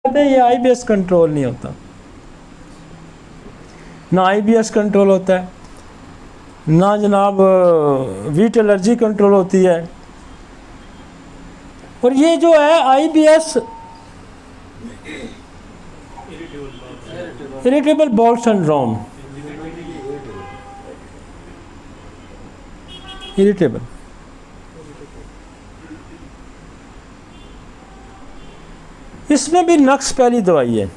कहते हैं ये आईबीएस कंट्रोल नहीं होता, ना आईबीएस कंट्रोल होता है, ना जनाब वीट एलर्जी कंट्रोल होती है। और ये जो है IBS irritable bowel syndrome, irritable, इसमें भी नक्स पहली दवाई है।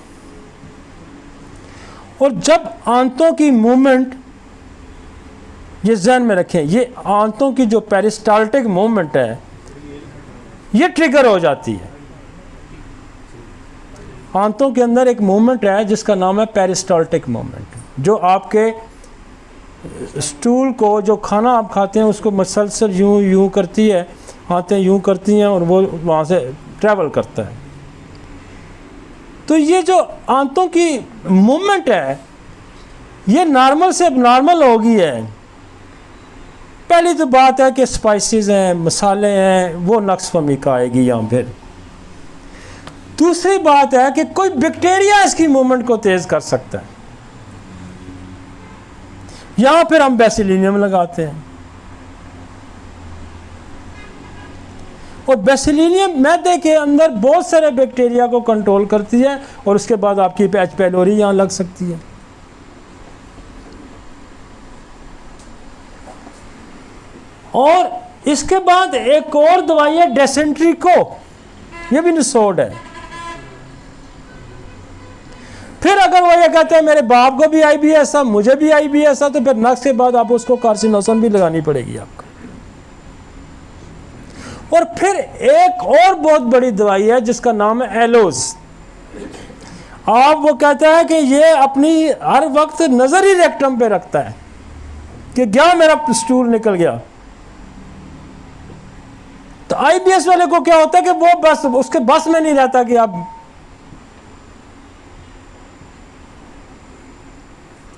और जब आंतों की मूवमेंट, ये ध्यान में रखें, ये आंतों की जो पेरिस्टाल्टिक मूवमेंट है ये ट्रिगर हो जाती है। आंतों के अंदर एक मूवमेंट है जिसका नाम है पेरिस्टाल्टिक मूवमेंट, जो आपके स्टूल को, जो खाना आप खाते हैं उसको मसलसल यूं यूं करती है, आंतें यूं करती हैं और वो वहाँ से ट्रैवल करता है। तो ये जो आंतों की मूवमेंट है ये नॉर्मल से अबनॉर्मल हो गई है। पहली तो बात है कि स्पाइसेस हैं, मसाले हैं, वो नक्स फहमी का आएगी यहाँ। फिर दूसरी बात है कि कोई बैक्टीरिया इसकी मूवमेंट को तेज कर सकता है, यहाँ फिर हम बेसिलिनियम लगाते हैं। और बेसिलिनियम मैदे के अंदर बहुत सारे बैक्टीरिया को कंट्रोल करती है और उसके बाद आपकी एच पैलोरी यहाँ लग सकती है। और इसके बाद एक और दवाई है डेसेंट्री को, ये भी निसोड है। फिर अगर वो ये कहते हैं मेरे बाप को भी आईबीएस है, मुझे भी आईबीएस है, तो फिर नक्स के बाद आप उसको कार्सिनोसन भी लगानी पड़ेगी आपको। और फिर एक और बहुत बड़ी दवाई है जिसका नाम है एलोज। आप वो कहता है कि ये अपनी हर वक्त नजर ही रेक्टम पे रखता है कि क्या मेरा स्टूल निकल गया। तो आईबीएस वाले को क्या होता है कि वो बस उसके बस में नहीं रहता कि आप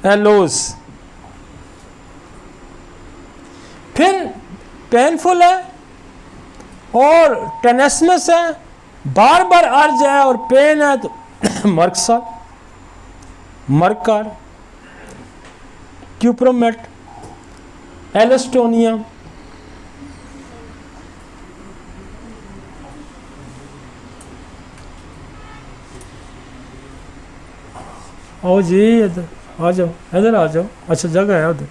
एलोज। फिर पेनफुल है और टेनेसनस है, बार बार अर्ज है और पेन है, तो मर्कसा, मर्कार, क्यूप्रोमेट, एलोस्टोनिया। आओ जी इधर आ जाओ, इधर आ जाओ, अच्छा जगह है उधर।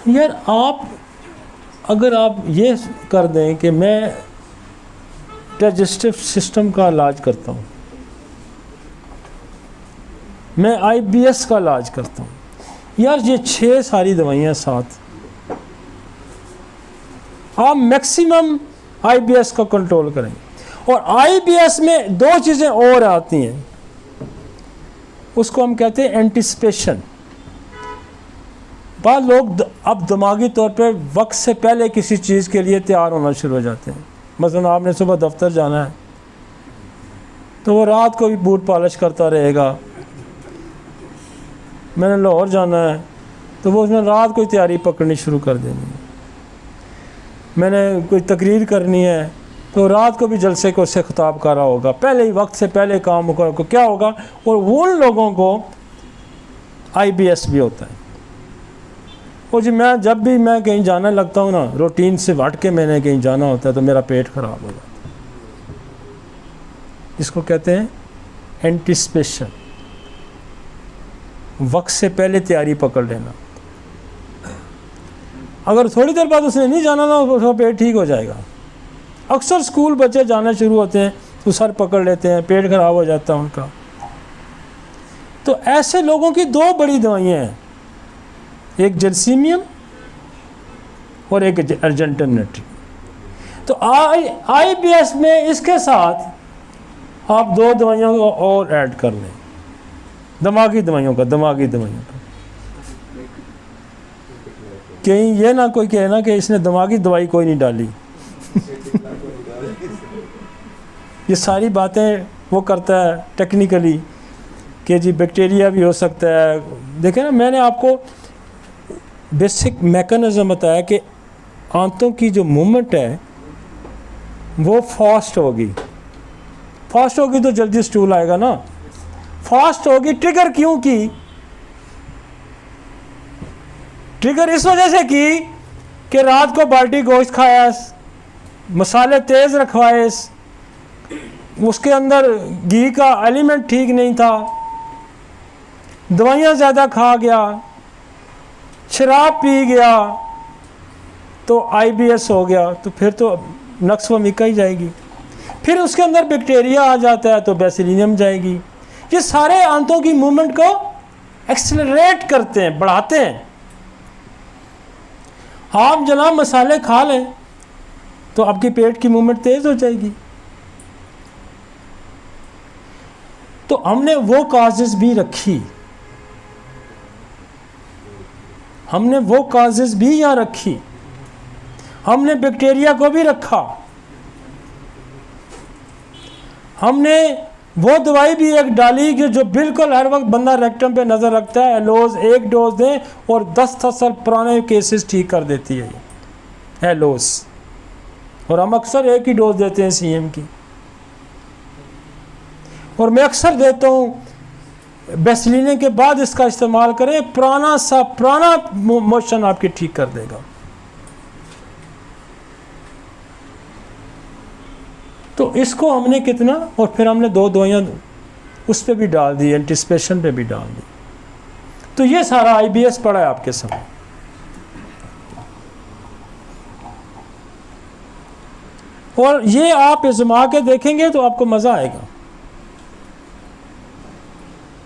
यार आप अगर आप ये कर दें कि मैं डाइजेस्टिव सिस्टम का इलाज करता हूँ, मैं आईबीएस का इलाज करता हूँ, यार ये 6 सारी दवाइयाँ साथ, आप मैक्सिमम आईबीएस को कंट्रोल करेंगे। और आईबीएस में 2 चीज़ें और आती हैं, उसको हम कहते हैं एंटिसिपेशन। बाद लोग अब दिमागी तौर पे वक्त से पहले किसी चीज़ के लिए तैयार होना शुरू हो जाते हैं। मसलन आपने सुबह दफ्तर जाना है तो वो रात को भी बूट पॉलिश करता रहेगा। मैंने लाहौर जाना है तो वो उसने रात को ही तैयारी पकड़नी शुरू कर देनी है। मैंने कोई तकरीर करनी है तो रात को भी जलसे को उससे खिताब कर रहा होगा, पहले ही वक्त से पहले काम को क्या होगा। और उन लोगों को आईबीएस भी होता है। और जी मैं जब भी मैं कहीं जाने लगता हूँ ना, रूटीन से हट के मैंने कहीं जाना होता है तो मेरा पेट ख़राब हो जाता है। इसको कहते हैं एंटिसिपेशन, वक्त से पहले तैयारी पकड़ लेना। अगर थोड़ी देर बाद उसने नहीं जाना ना तो पेट ठीक हो जाएगा। अक्सर स्कूल बच्चे जाना शुरू होते हैं तो सर पकड़ लेते हैं, पेट ख़राब हो जाता है उनका। तो ऐसे लोगों की 2 बड़ी दवाइयाँ हैं, एक जलसीमियम और एक अर्जेंटिनेट्री। तो आईबीएस में इसके साथ आप 2 दवाइयों को और ऐड कर लें, दिमागी दवाइयों का। कहीं ये ना कोई कहे ना कि इसने दिमागी दवाई कोई नहीं डाली। ये सारी बातें वो करता है टेक्निकली कि जी बैक्टीरिया भी हो सकता है। देखें ना, मैंने आपको बेसिक मैकेनिज्म बताया कि आंतों की जो मूवमेंट है वो फास्ट होगी। फास्ट होगी तो जल्दी स्टूल आएगा ना। फास्ट होगी, ट्रिगर क्यों की? ट्रिगर इस वजह से की कि रात को बाल्टी गोश्त खाया, मसाले तेज़ रखवाए, उसके अंदर घी का एलिमेंट ठीक नहीं था, दवाइयाँ ज़्यादा खा गया, शराब पी गया, तो IBS हो गया, तो फिर तो नक्स व मिका ही जाएगी। फिर उसके अंदर बैक्टीरिया आ जाता है तो बेसिलियम जाएगी। ये सारे आंतों की मूवमेंट को एक्सेलरेट करते हैं, बढ़ाते हैं। आप जनाब मसाले खा लें तो आपकी पेट की मूवमेंट तेज़ हो जाएगी। तो हमने वो काजेज़ भी रखी, हमने वो काजेज़ भी यहाँ रखी, हमने बैक्टीरिया को भी रखा, हमने वो दवाई भी एक डाली कि जो बिल्कुल हर वक्त बंदा रेक्टम पे नज़र रखता है। एलोज 1 डोज दें और 10 साल पुराने केसेस ठीक कर देती है ये एलोज, और हम अक्सर एक ही डोज देते हैं CM की। और मैं अक्सर देता हूँ बेसिलिन के बाद इसका इस्तेमाल करें, पुराना मोशन आपकी ठीक कर देगा। तो इसको हमने कितना, और फिर हमने 2 दवाइयाँ उस पर भी डाल दी, एंटीसिपेशन पे भी डाल दी। तो ये सारा IBS पड़ा है आपके सामने। और ये आप आजमा के देखेंगे तो आपको मज़ा आएगा।